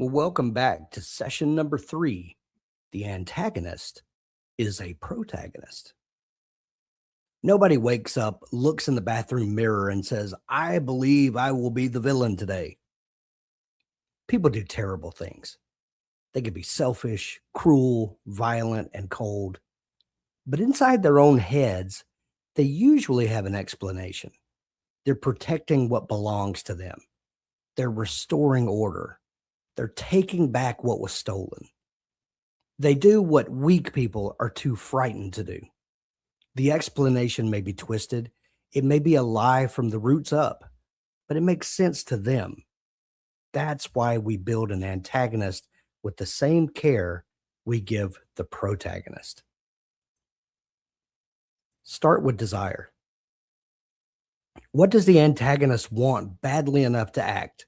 Well, welcome back to session number 3. The antagonist is a protagonist. Nobody wakes up, looks in the bathroom mirror, and says, I believe I will be the villain today. People do terrible things. They can be selfish, cruel, violent, and cold. But inside their own heads, they usually have an explanation. They're protecting what belongs to them, they're restoring order, they're taking back what was stolen. They do what weak people are too frightened to do. The explanation may be twisted. It may be a lie from the roots up, but it makes sense to them. That's why we build an antagonist with the same care we give the protagonist. Start with desire. What does the antagonist want badly enough to act?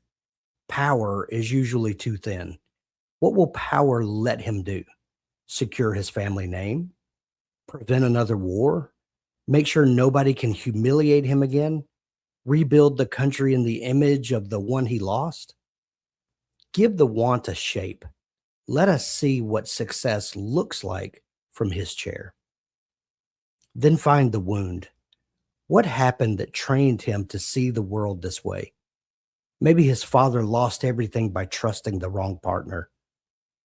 Power is usually too thin. What will power let him do? Secure his family name? Prevent another war? Make sure nobody can humiliate him again? Rebuild the country in the image of the one he lost? Give the want a shape. Let us see what success looks like from his chair. Then find the wound. What happened that trained him to see the world this way? Maybe his father lost everything by trusting the wrong partner.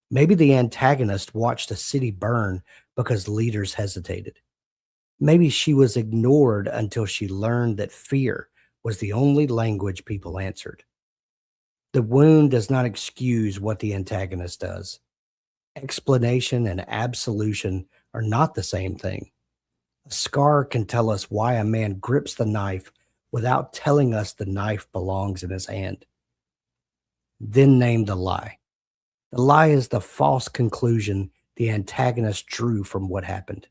Maybe the antagonist watched a city burn because leaders hesitated. Maybe she was ignored until she learned that fear was the only language people answered. The wound does not excuse what the antagonist does. Explanation and absolution are not the same thing. A scar can tell us why a man grips the knife without telling us the knife belongs in his hand. Then name the lie. The lie is the false conclusion the antagonist drew from what happened.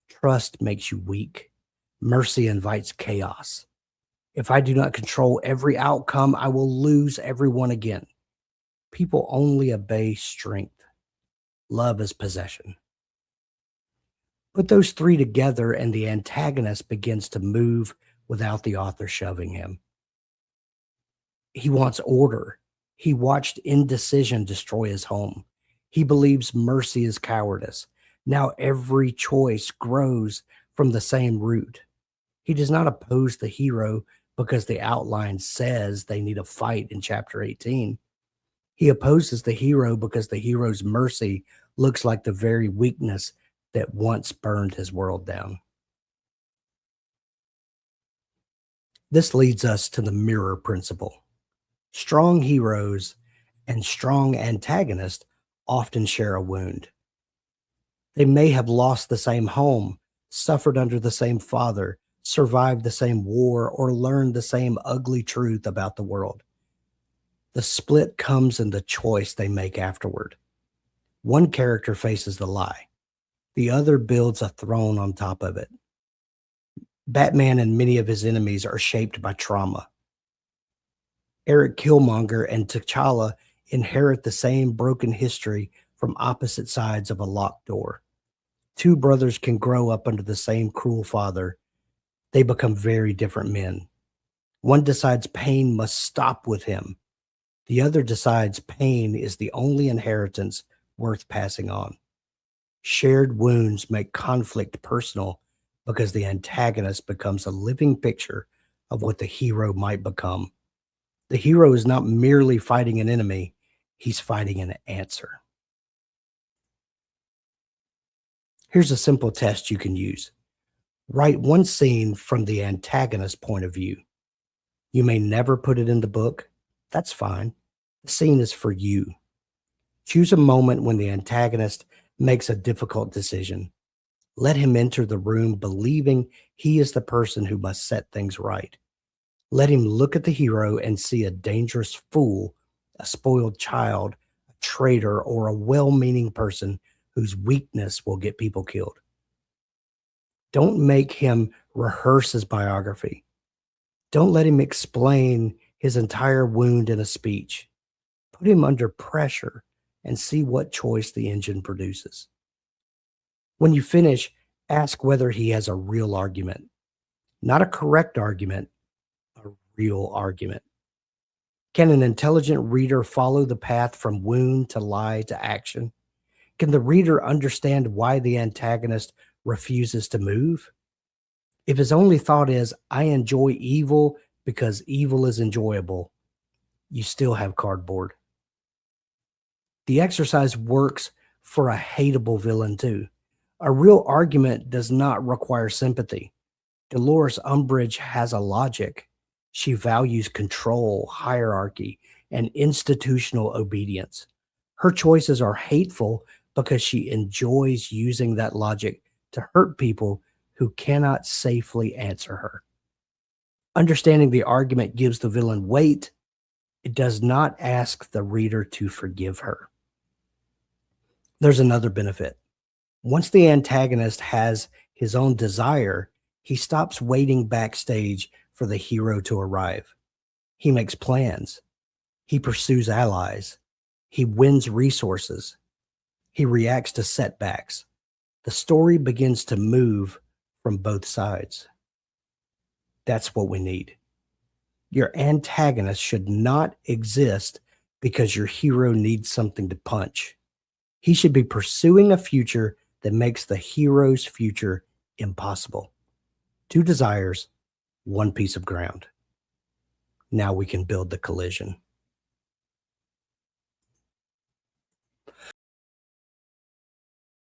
Trust makes you weak. Mercy invites chaos. If I do not control every outcome, I will lose everyone again. People only obey strength. Love is possession. Put those three together, and the antagonist begins to move without the author shoving him. He wants order. He watched indecision destroy his home. He believes mercy is cowardice. Now every choice grows from the same root. He does not oppose the hero because the outline says they need a fight in chapter 18. He opposes the hero because the hero's mercy looks like the very weakness that once burned his world down. This leads us to the mirror principle. Strong heroes and strong antagonists often share a wound. They may have lost the same home, suffered under the same father, survived the same war, or learned the same ugly truth about the world. The split comes in the choice they make afterward. One character faces the lie. The other builds a throne on top of it. Batman and many of his enemies are shaped by trauma. Eric Killmonger and T'Challa inherit the same broken history from opposite sides of a locked door. Two brothers can grow up under the same cruel father. They become very different men. One decides pain must stop with him. The other decides pain is the only inheritance worth passing on. Shared wounds make conflict personal because the antagonist becomes a living picture of what the hero might become. The hero is not merely fighting an enemy, he's fighting an answer. Here's a simple test you can use. Write one scene from the antagonist's point of view. You may never put it in the book. That's fine. The scene is for you. Choose a moment when the antagonist makes a difficult decision. Let him enter the room believing he is the person who must set things right. Let him look at the hero and see a dangerous fool, a spoiled child, a traitor, or a well-meaning person whose weakness will get people killed. Don't make him rehearse his biography. Don't let him explain his entire wound in a speech. Put him under pressure and see what choice the engine produces. When you finish, ask whether he has a real argument. Not a correct argument, a real argument. Can an intelligent reader follow the path from wound to lie to action? Can the reader understand why the antagonist refuses to move? If his only thought is, I enjoy evil because evil is enjoyable, you still have cardboard. The exercise works for a hateable villain too. A real argument does not require sympathy. Dolores Umbridge has a logic. She values control, hierarchy, and institutional obedience. Her choices are hateful because she enjoys using that logic to hurt people who cannot safely answer her. Understanding the argument gives the villain weight. It does not ask the reader to forgive her. There's another benefit. Once the antagonist has his own desire, he stops waiting backstage for the hero to arrive. He makes plans. He pursues allies. He wins resources. He reacts to setbacks. The story begins to move from both sides. That's what we need. Your antagonist should not exist because your hero needs something to punch. He should be pursuing a future that makes the hero's future impossible. 2 desires, 1 piece of ground. Now we can build the collision.